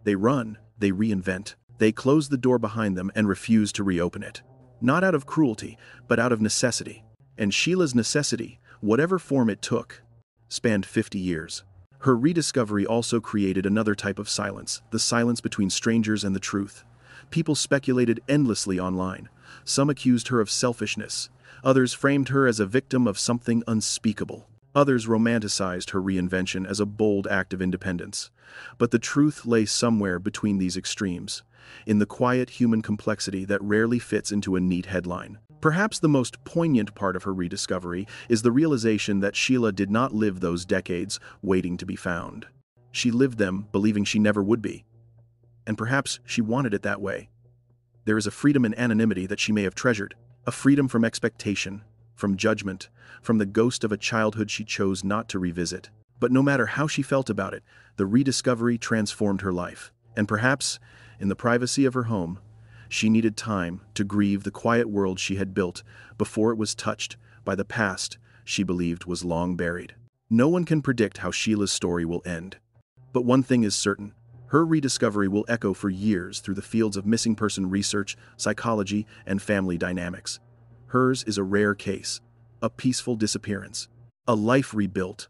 They run, they reinvent, they close the door behind them and refuse to reopen it. Not out of cruelty, but out of necessity. And Sheila's necessity, whatever form it took, spanned 50 years. Her rediscovery also created another type of silence, the silence between strangers and the truth. People speculated endlessly online. Some accused her of selfishness. Others framed her as a victim of something unspeakable. Others romanticized her reinvention as a bold act of independence. But the truth lay somewhere between these extremes, in the quiet human complexity that rarely fits into a neat headline. Perhaps the most poignant part of her rediscovery is the realization that Sheila did not live those decades waiting to be found. She lived them believing she never would be. And perhaps she wanted it that way. There is a freedom in anonymity that she may have treasured, a freedom from expectation, from judgment, from the ghost of a childhood she chose not to revisit. But no matter how she felt about it, the rediscovery transformed her life. And perhaps, in the privacy of her home, she needed time to grieve the quiet world she had built before it was touched by the past she believed was long buried. No one can predict how Sheila's story will end. But one thing is certain, her rediscovery will echo for years through the fields of missing person research, psychology, and family dynamics. Hers is a rare case, a peaceful disappearance, a life rebuilt,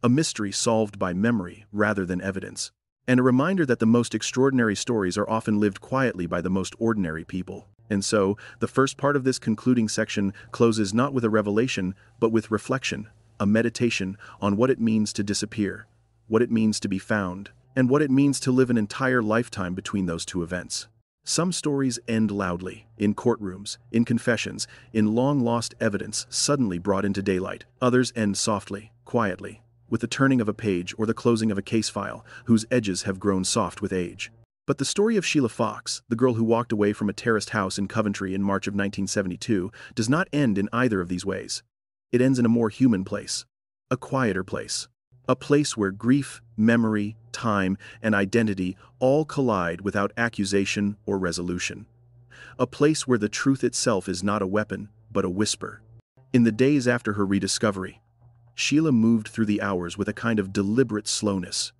a mystery solved by memory rather than evidence. And a reminder that the most extraordinary stories are often lived quietly by the most ordinary people. And so, the first part of this concluding section closes not with a revelation, but with reflection, a meditation on what it means to disappear, what it means to be found, and what it means to live an entire lifetime between those two events. Some stories end loudly, in courtrooms, in confessions, in long-lost evidence suddenly brought into daylight. Others end softly, quietly, with the turning of a page or the closing of a case file, whose edges have grown soft with age. But the story of Sheila Fox, the girl who walked away from a terraced house in Coventry in March of 1972, does not end in either of these ways. It ends in a more human place, a quieter place. A place where grief, memory, time, and identity all collide without accusation or resolution. A place where the truth itself is not a weapon, but a whisper. In the days after her rediscovery, Sheila moved through the hours with a kind of deliberate slowness.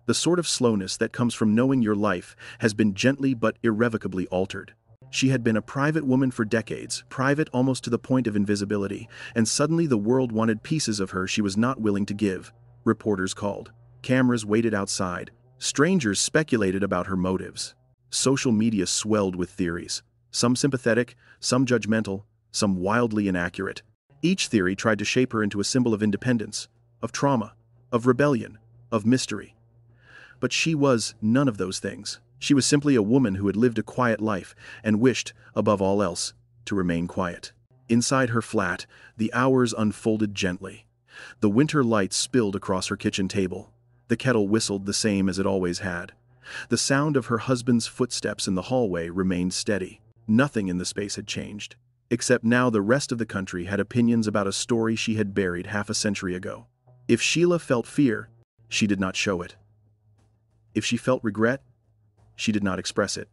The sort of slowness that comes from knowing your life has been gently but irrevocably altered. She had been a private woman for decades, private almost to the point of invisibility, and suddenly the world wanted pieces of her she was not willing to give. Reporters called. Cameras waited outside. Strangers speculated about her motives. Social media swelled with theories. Some sympathetic, some judgmental, some wildly inaccurate. Each theory tried to shape her into a symbol of independence, of trauma, of rebellion, of mystery. But she was none of those things. She was simply a woman who had lived a quiet life and wished, above all else, to remain quiet. Inside her flat, the hours unfolded gently. The winter light spilled across her kitchen table. The kettle whistled the same as it always had. The sound of her husband's footsteps in the hallway remained steady. Nothing in the space had changed. Except now the rest of the country had opinions about a story she had buried half a century ago. If Sheila felt fear, she did not show it. If she felt regret, she did not express it.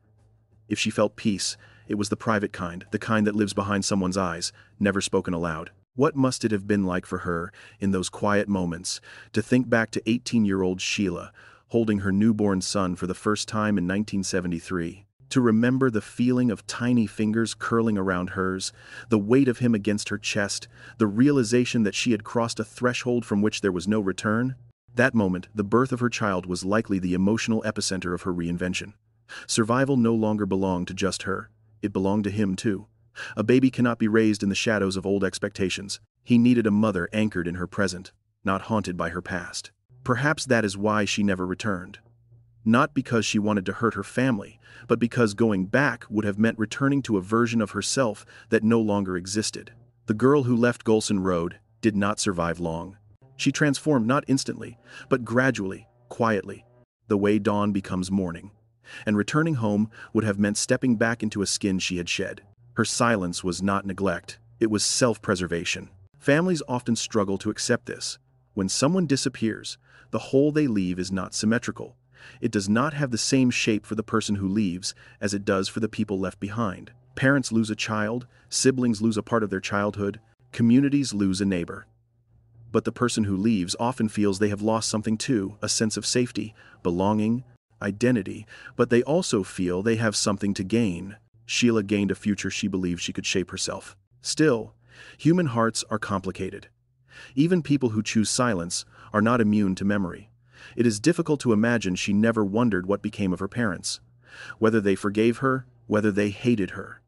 If she felt peace, it was the private kind, the kind that lives behind someone's eyes, never spoken aloud. What must it have been like for her, in those quiet moments, to think back to 18-year-old Sheila, holding her newborn son for the first time in 1973? To remember the feeling of tiny fingers curling around hers, the weight of him against her chest, the realization that she had crossed a threshold from which there was no return? That moment, the birth of her child, was likely the emotional epicenter of her reinvention. Survival no longer belonged to just her. It belonged to him too. A baby cannot be raised in the shadows of old expectations. He needed a mother anchored in her present, not haunted by her past. Perhaps that is why she never returned. Not because she wanted to hurt her family, but because going back would have meant returning to a version of herself that no longer existed. The girl who left Golson Road did not survive long. She transformed not instantly, but gradually, quietly, the way dawn becomes morning. And returning home would have meant stepping back into a skin she had shed. Her silence was not neglect, it was self-preservation. Families often struggle to accept this. When someone disappears, the hole they leave is not symmetrical. It does not have the same shape for the person who leaves as it does for the people left behind. Parents lose a child, siblings lose a part of their childhood, communities lose a neighbor. But the person who leaves often feels they have lost something too, a sense of safety, belonging, identity, but they also feel they have something to gain. Sheila gained a future she believed she could shape herself. Still, human hearts are complicated. Even people who choose silence are not immune to memory. It is difficult to imagine she never wondered what became of her parents. Whether they forgave her, whether they hated her,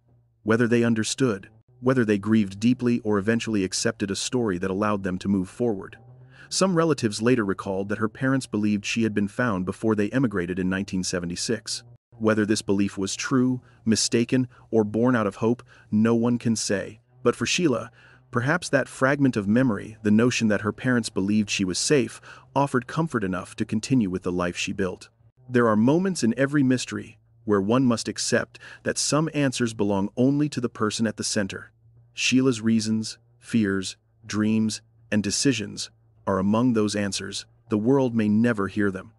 whether they understood, whether they grieved deeply or eventually accepted a story that allowed them to move forward. Some relatives later recalled that her parents believed she had been found before they emigrated in 1976. Whether this belief was true, mistaken, or born out of hope, no one can say. But for Sheila, perhaps that fragment of memory, the notion that her parents believed she was safe, offered comfort enough to continue with the life she built. There are moments in every mystery where one must accept that some answers belong only to the person at the center. Sheila's reasons, fears, dreams, and decisions are among those answers. The world may never hear them,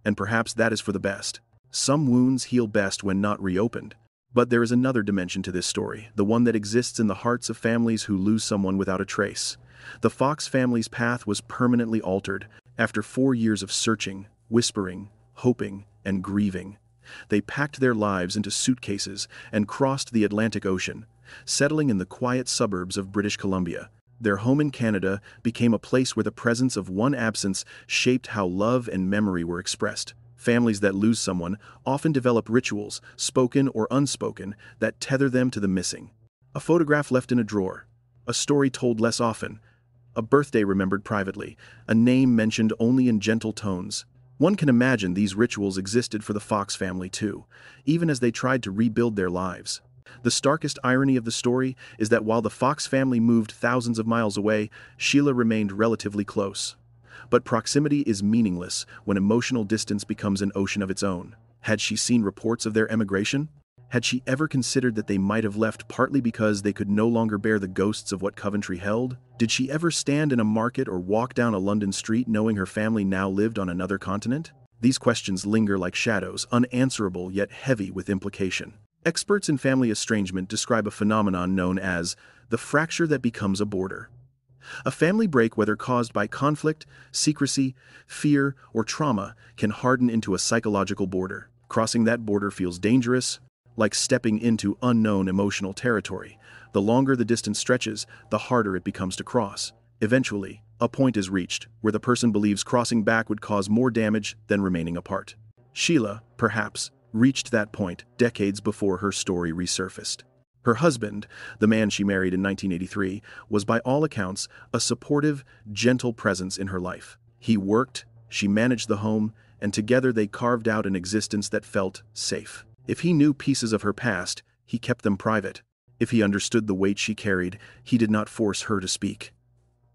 and perhaps that is for the best. Some wounds heal best when not reopened. But there is another dimension to this story, the one that exists in the hearts of families who lose someone without a trace. The Fox family's path was permanently altered after 4 years of searching, whispering, hoping, and grieving. They packed their lives into suitcases and crossed the Atlantic Ocean, settling in the quiet suburbs of British Columbia. Their home in Canada became a place where the presence of one absence shaped how love and memory were expressed. Families that lose someone often develop rituals, spoken or unspoken, that tether them to the missing. A photograph left in a drawer, a story told less often, a birthday remembered privately, a name mentioned only in gentle tones. One can imagine these rituals existed for the Fox family too, even as they tried to rebuild their lives. The starkest irony of the story is that while the Fox family moved thousands of miles away, Sheila remained relatively close. But proximity is meaningless when emotional distance becomes an ocean of its own. Had she seen reports of their emigration? Had she ever considered that they might have left partly because they could no longer bear the ghosts of what Coventry held? Did she ever stand in a market or walk down a London street knowing her family now lived on another continent? These questions linger like shadows, unanswerable yet heavy with implication. Experts in family estrangement describe a phenomenon known as the fracture that becomes a border. A family break, whether caused by conflict, secrecy, fear, or trauma, can harden into a psychological border. Crossing that border feels dangerous, like stepping into unknown emotional territory. The longer the distance stretches, the harder it becomes to cross. Eventually, a point is reached where the person believes crossing back would cause more damage than remaining apart. Sheila, perhaps, reached that point decades before her story resurfaced. Her husband, the man she married in 1983, was by all accounts a supportive, gentle presence in her life. He worked, she managed the home, and together they carved out an existence that felt safe. If he knew pieces of her past, he kept them private. If he understood the weight she carried, he did not force her to speak.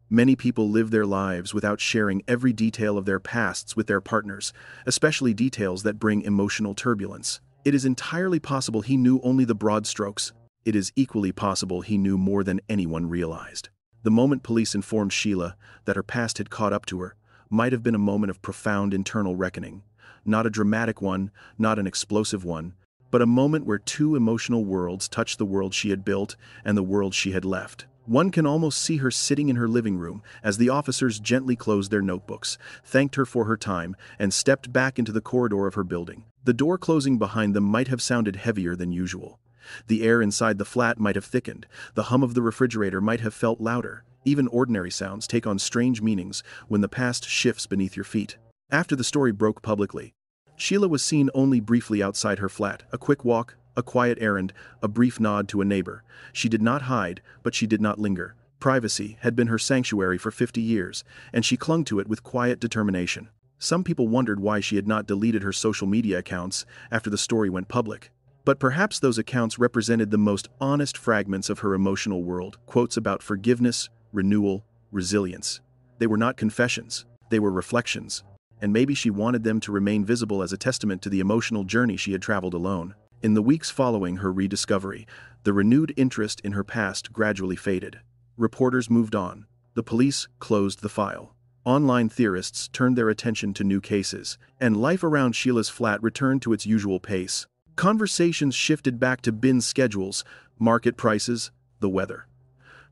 Many people live their lives without sharing every detail of their pasts with their partners, especially details that bring emotional turbulence. It is entirely possible he knew only the broad strokes. It is equally possible he knew more than anyone realized. The moment police informed Sheila that her past had caught up to her might have been a moment of profound internal reckoning. Not a dramatic one, not an explosive one, but a moment where two emotional worlds touched the world she had built and the world she had left. One can almost see her sitting in her living room as the officers gently closed their notebooks, thanked her for her time, and stepped back into the corridor of her building. The door closing behind them might have sounded heavier than usual. The air inside the flat might have thickened, the hum of the refrigerator might have felt louder. Even ordinary sounds take on strange meanings when the past shifts beneath your feet. After the story broke publicly, Sheila was seen only briefly outside her flat, a quick walk, a quiet errand, a brief nod to a neighbor. She did not hide, but she did not linger. Privacy had been her sanctuary for 50 years, and she clung to it with quiet determination. Some people wondered why she had not deleted her social media accounts after the story went public. But perhaps those accounts represented the most honest fragments of her emotional world, quotes about forgiveness, renewal, resilience. They were not confessions, they were reflections. And maybe she wanted them to remain visible as a testament to the emotional journey she had traveled alone. In the weeks following her rediscovery, the renewed interest in her past gradually faded. Reporters moved on. The police closed the file. Online theorists turned their attention to new cases, and life around Sheila's flat returned to its usual pace. Conversations shifted back to bin schedules, market prices, the weather.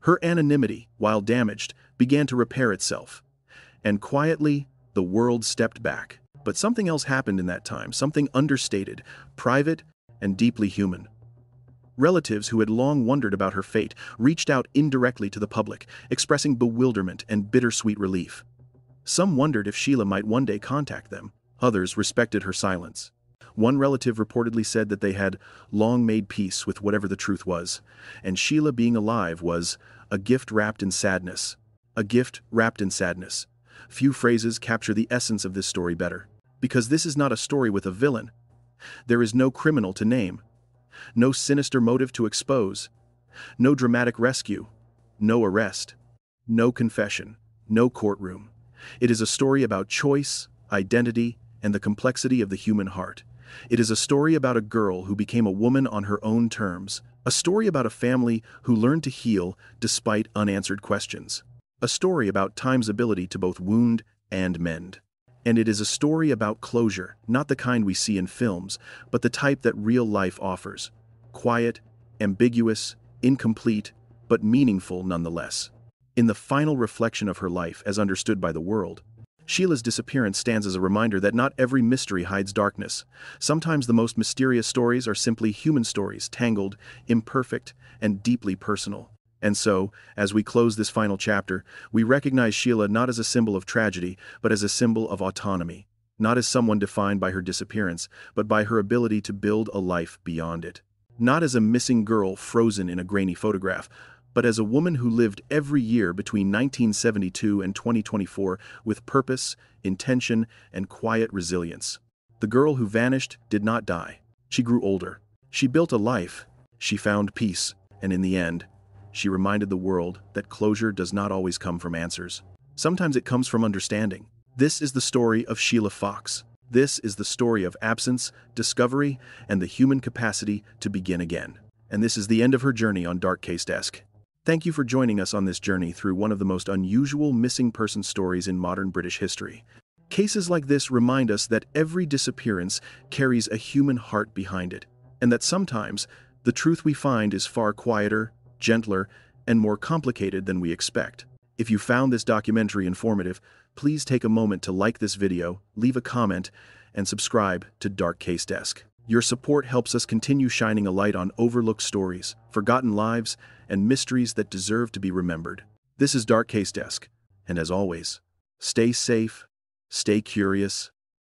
Her anonymity, while damaged, began to repair itself. And quietly, the world stepped back. But something else happened in that time, something understated, private, and deeply human. Relatives who had long wondered about her fate reached out indirectly to the public, expressing bewilderment and bittersweet relief. Some wondered if Sheila might one day contact them. Others respected her silence. One relative reportedly said that they had long made peace with whatever the truth was, and Sheila being alive was a gift wrapped in sadness. A gift wrapped in sadness. Few phrases capture the essence of this story better. Because this is not a story with a villain. There is no criminal to name. No sinister motive to expose. No dramatic rescue. No arrest. No confession. No courtroom. It is a story about choice, identity, and the complexity of the human heart. It is a story about a girl who became a woman on her own terms. A story about a family who learned to heal despite unanswered questions. A story about time's ability to both wound and mend. And it is a story about closure, not the kind we see in films, but the type that real life offers. Quiet, ambiguous, incomplete, but meaningful nonetheless. In the final reflection of her life as understood by the world, Sheila's disappearance stands as a reminder that not every mystery hides darkness. Sometimes the most mysterious stories are simply human stories, tangled, imperfect, and deeply personal. And so, as we close this final chapter, we recognize Sheila not as a symbol of tragedy, but as a symbol of autonomy. Not as someone defined by her disappearance, but by her ability to build a life beyond it. Not as a missing girl frozen in a grainy photograph, but as a woman who lived every year between 1972 and 2024 with purpose, intention, and quiet resilience. The girl who vanished did not die. She grew older. She built a life. She found peace. And in the end, she reminded the world that closure does not always come from answers. Sometimes it comes from understanding. This is the story of Sheila Fox. This is the story of absence, discovery, and the human capacity to begin again. And this is the end of her journey on Dark Case Desk. Thank you for joining us on this journey through one of the most unusual missing person stories in modern British history. Cases like this remind us that every disappearance carries a human heart behind it, and that sometimes the truth we find is far quieter, gentler, and more complicated than we expect. If you found this documentary informative, please take a moment to like this video, leave a comment, and subscribe to Dark Case Desk. Your support helps us continue shining a light on overlooked stories, forgotten lives, and mysteries that deserve to be remembered. This is Dark Case Desk, and as always, stay safe, stay curious,